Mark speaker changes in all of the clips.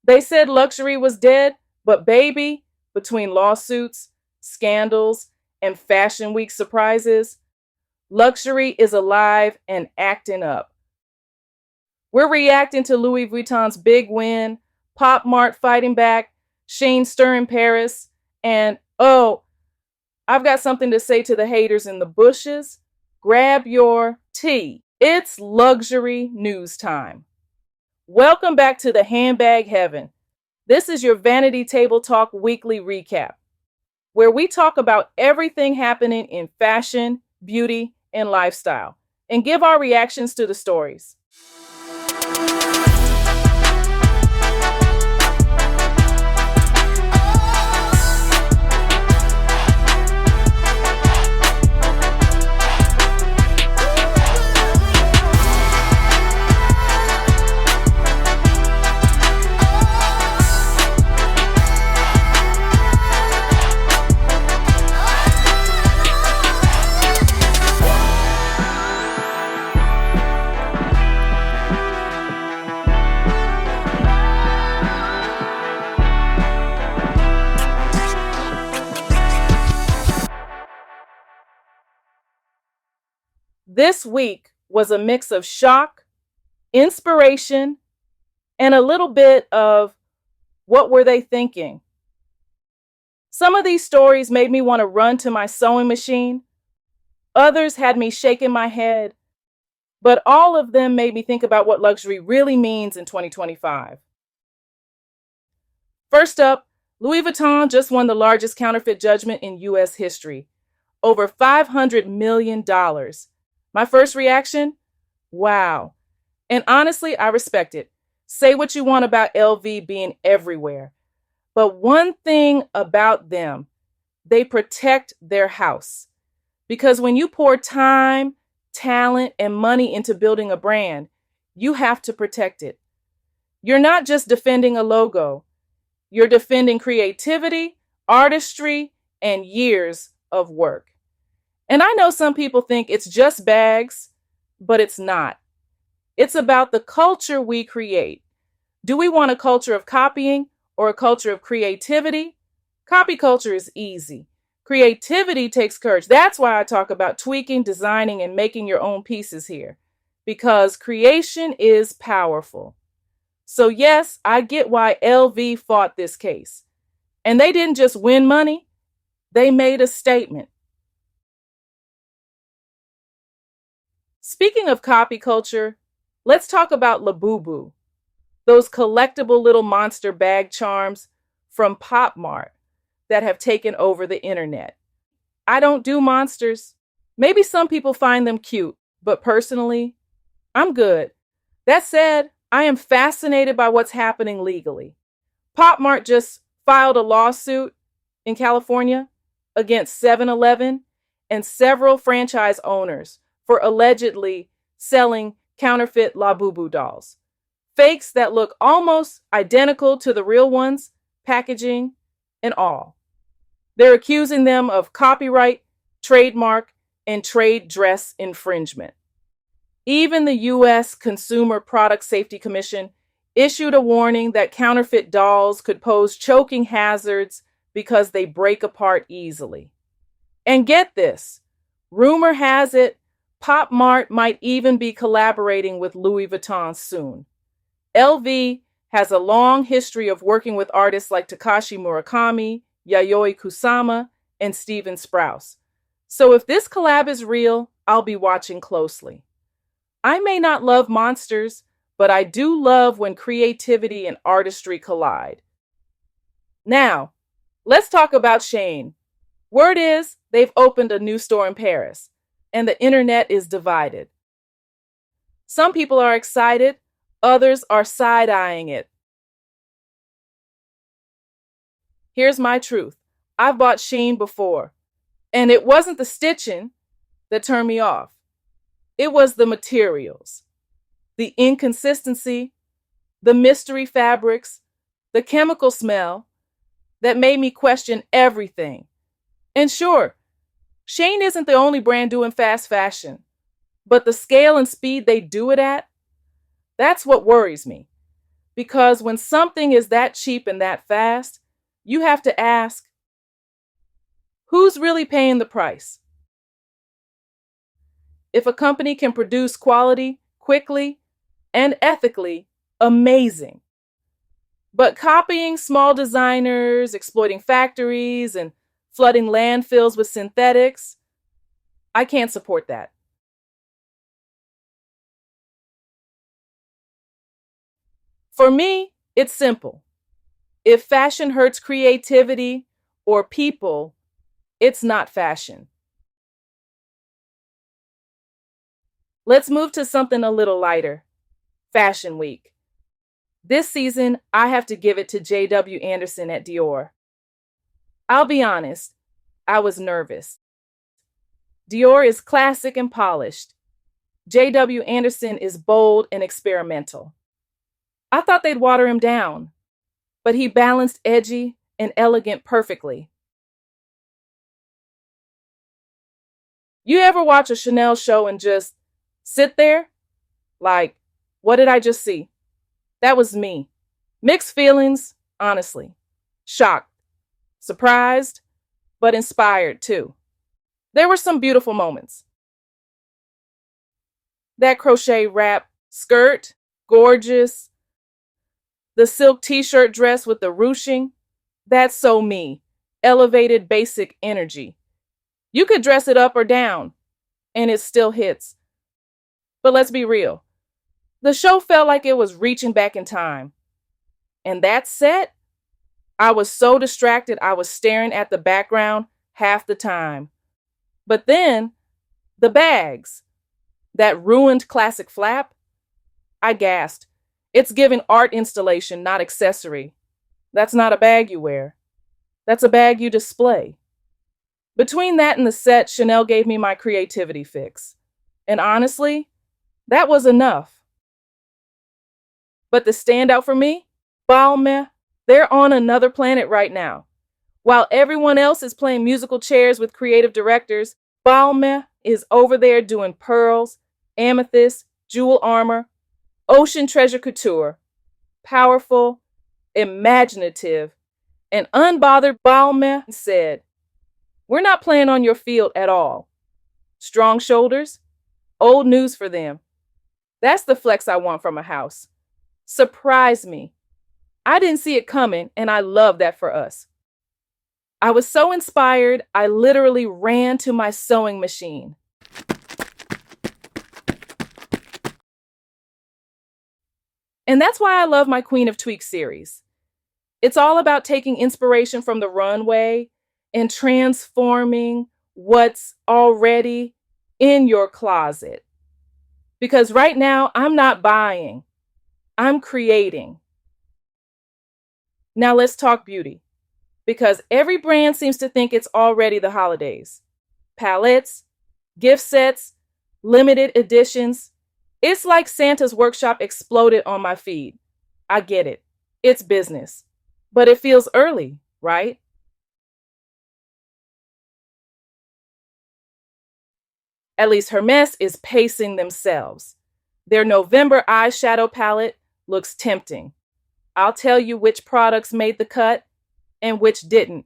Speaker 1: They said luxury was dead, but baby, between lawsuits, scandals, and Fashion Week surprises, luxury is alive and acting up. We're reacting to Louis Vuitton's big win, Pop Mart fighting back, Shein stirring Paris, and oh, I've got something to say to the haters in the bushes. Grab your tea. It's luxury news time. Welcome back to the Handbag Heaven. This is your Vanity Table Talk weekly recap, where we talk about everything happening in fashion, beauty, and lifestyle, and give our reactions to the stories. This week was a mix of shock, inspiration, and a little bit of what were they thinking? Some of these stories made me want to run to my sewing machine. Others had me shaking my head, but all of them made me think about what luxury really means in 2025. First up, Louis Vuitton just won the largest counterfeit judgment in U.S. history, over $500 million. My first reaction? Wow. And honestly, I respect it. Say what you want about LV being everywhere. But one thing about them, they protect their house. Because when you pour time, talent, and money into building a brand, you have to protect it. You're not just defending a logo. You're defending creativity, artistry, and years of work. And I know some people think it's just bags, but it's not. It's about the culture we create. Do we want a culture of copying or a culture of creativity? Copy culture is easy. Creativity takes courage. That's why I talk about tweaking, designing, and making your own pieces here, because creation is powerful. So yes, I get why LV fought this case. And they didn't just win money, they made a statement. Speaking of copy culture, let's talk about Labubu, those collectible little monster bag charms from Pop Mart that have taken over the internet. I don't do monsters. Maybe some people find them cute, but personally, I'm good. That said, I am fascinated by what's happening legally. Pop Mart just filed a lawsuit in California against 7-Eleven and several franchise owners for allegedly selling counterfeit Labubu dolls. Fakes that look almost identical to the real ones, packaging and all. They're accusing them of copyright, trademark, and trade dress infringement. Even the U.S. Consumer Product Safety Commission issued a warning that counterfeit dolls could pose choking hazards because they break apart easily. And get this, rumor has it, Pop Mart might even be collaborating with Louis Vuitton soon. LV has a long history of working with artists like Takashi Murakami, Yayoi Kusama, and Steven Sprouse. So if this collab is real, I'll be watching closely. I may not love monsters, but I do love when creativity and artistry collide. Now, let's talk about Shein. Word is they've opened a new store in Paris, and the internet is divided. Some people are excited, others are side-eyeing it. Here's my truth. I've bought Shein before, and it wasn't the stitching that turned me off. It was the materials, the inconsistency, the mystery fabrics, the chemical smell that made me question everything. And sure, Shein isn't the only brand doing fast fashion, but the scale and speed they do it at, that's what worries me. Because when something is that cheap and that fast, you have to ask, who's really paying the price? If a company can produce quality quickly and ethically, amazing. But copying small designers, exploiting factories, and flooding landfills with synthetics, I can't support that. For me, it's simple. If fashion hurts creativity or people, it's not fashion. Let's move to something a little lighter. Fashion Week. This season, I have to give it to J.W. Anderson at Dior. I'll be honest, I was nervous. Dior is classic and polished. J.W. Anderson is bold and experimental. I thought they'd water him down, but he balanced edgy and elegant perfectly. You ever watch a Chanel show and just sit there? Like, what did I just see? That was me. Mixed feelings, honestly. Shocked, surprised, but inspired too. There were some beautiful moments. That crochet wrap skirt, gorgeous. The silk t-shirt dress with the ruching, that's so me. Elevated basic energy. You could dress it up or down, and it still hits. But let's be real. The show felt like it was reaching back in time. And that set, I was so distracted I was staring at the background half the time. But then, the bags, that ruined classic flap, I gasped. It's giving art installation, not accessory. That's not a bag you wear. That's a bag you display. Between that and the set, Chanel gave me my creativity fix. And honestly, that was enough. But the standout for me, Balmain, they're on another planet right now. While everyone else is playing musical chairs with creative directors, Balmain is over there doing pearls, amethyst, jewel armor, ocean treasure couture. Powerful, imaginative, and unbothered. Balmain said, "We're not playing on your field at all." Strong shoulders, old news for them. That's the flex I want from a house. Surprise me. I didn't see it coming, and I love that for us. I was so inspired, I literally ran to my sewing machine. And that's why I love my Queen of Tweaks series. It's all about taking inspiration from the runway and transforming what's already in your closet. Because right now, I'm not buying, I'm creating. Now let's talk beauty. Because every brand seems to think it's already the holidays. Palettes, gift sets, limited editions. It's like Santa's workshop exploded on my feed. I get it. It's business. But it feels early, right? At least Hermès is pacing themselves. Their November eyeshadow palette looks tempting. I'll tell you which products made the cut and which didn't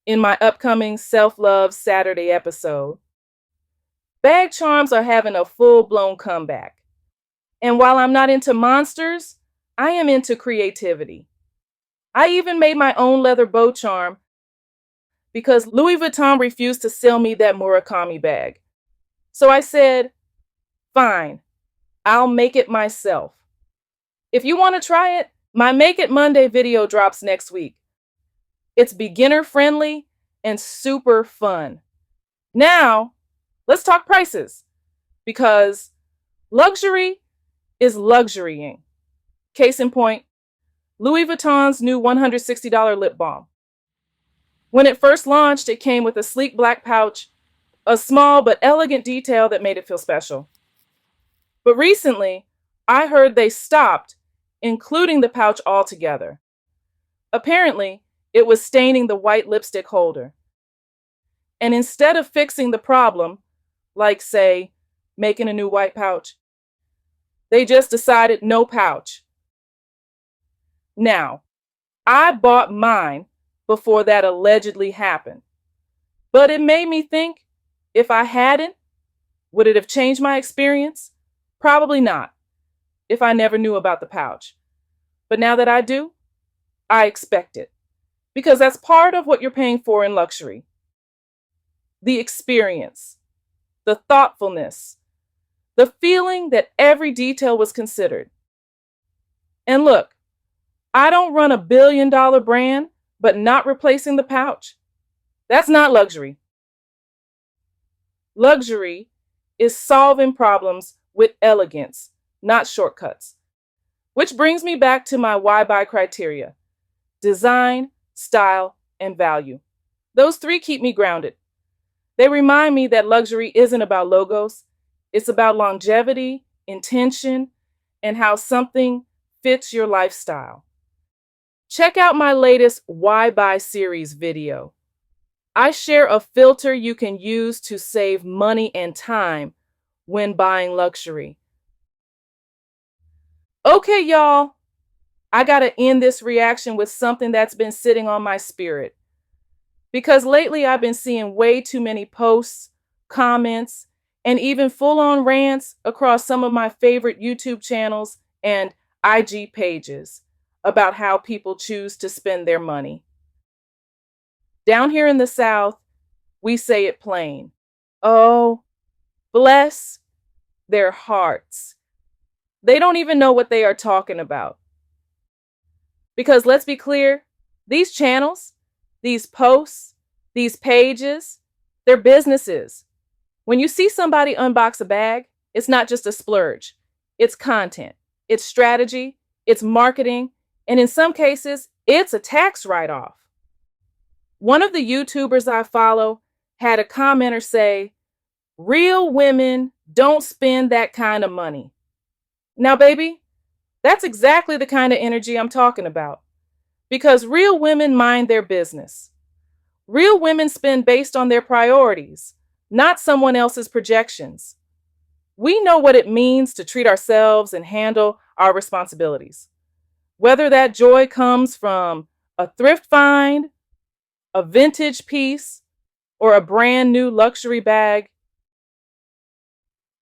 Speaker 1: in my upcoming Self-Love Saturday episode. Bag charms are having a full-blown comeback. And while I'm not into monsters, I am into creativity. I even made my own leather bow charm because Louis Vuitton refused to sell me that Murakami bag. So I said, fine, I'll make it myself. If you want to try it, my Make It Monday video drops next week. It's beginner friendly and super fun. Now, let's talk prices because luxury is luxurying. Case in point, Louis Vuitton's new $160 lip balm. When it first launched, it came with a sleek black pouch, a small but elegant detail that made it feel special. But recently, I heard they stopped including the pouch altogether. Apparently, it was staining the white lipstick holder. And instead of fixing the problem, like, say, making a new white pouch, they just decided no pouch. Now, I bought mine before that allegedly happened, but it made me think, if I hadn't, would it have changed my experience? Probably not, if I never knew about the pouch. But now that I do, I expect it, because that's part of what you're paying for in luxury. The experience, the thoughtfulness, the feeling that every detail was considered. And look, I don't run a billion-dollar brand, but not replacing the pouch. That's not luxury. Luxury is solving problems with elegance, not shortcuts. Which brings me back to my why buy criteria: design, style, and value. Those three keep me grounded. They remind me that luxury isn't about logos. It's about longevity, intention, and how something fits your lifestyle. Check out my latest Why Buy series video. I share a filter you can use to save money and time when buying luxury. Okay, y'all, I gotta end this reaction with something that's been sitting on my spirit. Because lately I've been seeing way too many posts, comments, and even full-on rants across some of my favorite YouTube channels and IG pages about how people choose to spend their money. Down here in the South, we say it plain. Oh, bless their hearts. They don't even know what they are talking about. Because let's be clear, these channels, these posts, these pages, they're businesses. When you see somebody unbox a bag, it's not just a splurge. It's content, it's strategy, it's marketing, and in some cases, it's a tax write-off. One of the YouTubers I follow had a commenter say, "Real women don't spend that kind of money." Now, baby, that's exactly the kind of energy I'm talking about. Because real women mind their business. Real women spend based on their priorities, not someone else's projections. We know what it means to treat ourselves and handle our responsibilities. Whether that joy comes from a thrift find, a vintage piece, or a brand new luxury bag,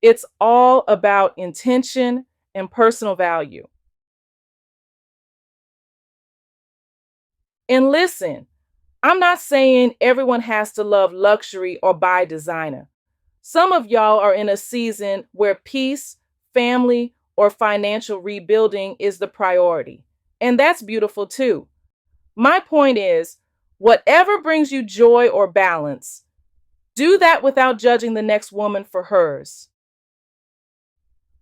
Speaker 1: it's all about intention and personal value. And listen, I'm not saying everyone has to love luxury or buy designer. Some of y'all are in a season where peace, family, or financial rebuilding is the priority. And that's beautiful too. My point is, whatever brings you joy or balance, do that without judging the next woman for hers.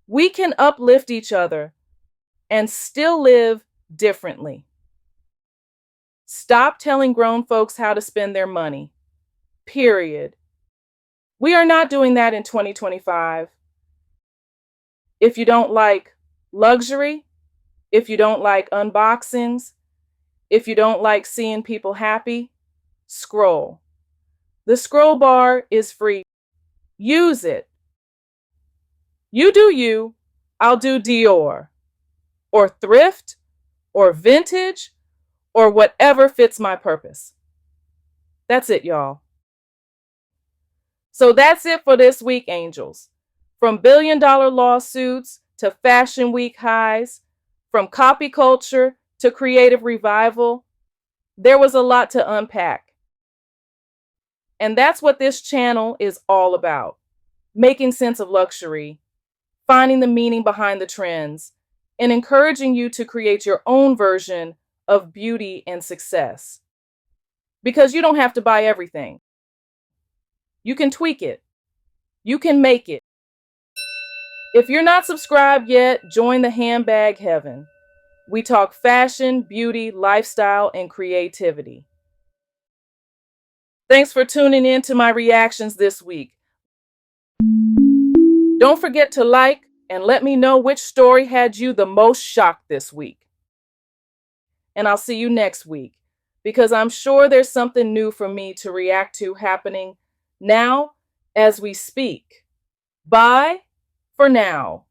Speaker 1: We can uplift each other and still live differently. Stop telling grown folks how to spend their money. Period. We are not doing that in 2025. If you don't like luxury, if you don't like unboxings, if you don't like seeing people happy, scroll. The scroll bar is free. Use it. You do you, I'll do Dior, or thrift, or vintage, or whatever fits my purpose. That's it, y'all. So that's it for this week, angels. From billion-dollar lawsuits to fashion week highs, from copy culture to creative revival, there was a lot to unpack. And that's what this channel is all about. Making sense of luxury, finding the meaning behind the trends, and encouraging you to create your own version of beauty and success. Because you don't have to buy everything. You can tweak it. You can make it. If you're not subscribed yet, join the handbag heaven. We talk fashion, beauty, lifestyle, and creativity. Thanks for tuning in to my reactions this week. Don't forget to like and let me know which story had you the most shocked this week. And I'll see you next week, because I'm sure there's something new for me to react to happening now as we speak. Bye for now.